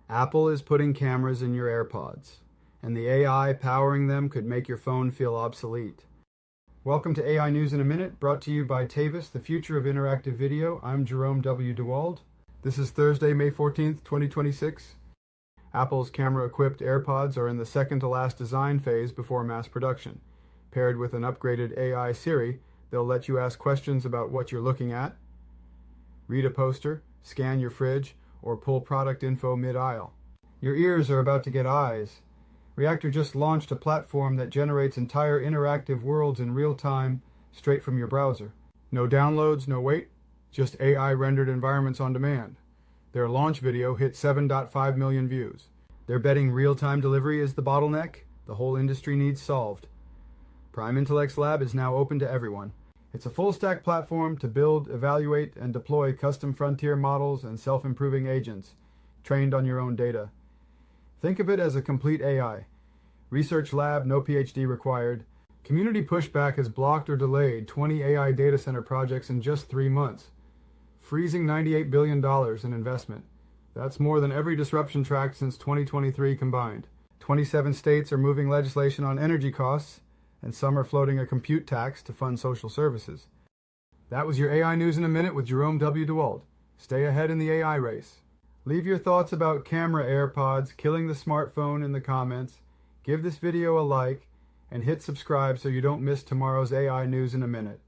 Apple is putting cameras in your AirPods, and the AI powering them could make your phone feel obsolete. Welcome to AI News in a Minute, brought to you by Tavis, the future of interactive video. I'm Jerome W. DeWald. This is Thursday, May 14th, 2026. Apple's camera-equipped AirPods are in the second-to-last design phase before mass production. Paired with an upgraded AI Siri, they'll let you ask questions about what you're looking at, read a poster, scan your fridge, or pull product info mid-aisle. Your ears are about to get eyes. Reactor just launched a platform that generates entire interactive worlds in real time, straight from your browser. No downloads, no wait, just AI-rendered environments on demand. Their launch video hit 7.5 million views. They're betting real-time delivery is the bottleneck the whole industry needs solved. Prime Intellect's lab is now open to everyone. It's a full-stack platform to build, evaluate, and deploy custom frontier models and self-improving agents, trained on your own data. Think of it as a complete AI. Research lab, no PhD required. Community pushback has blocked or delayed 20 AI data center projects in just 3 months, freezing $98 billion in investment. That's more than every disruption tracked since 2023 combined. 27 states are moving legislation on energy costs, and some are floating a compute tax to fund social services. That was your AI News in a Minute with Jerome W. DeWald. Stay ahead in the AI race. Leave your thoughts about camera AirPods killing the smartphone in the comments, give this video a like, and hit subscribe so you don't miss tomorrow's AI News in a Minute.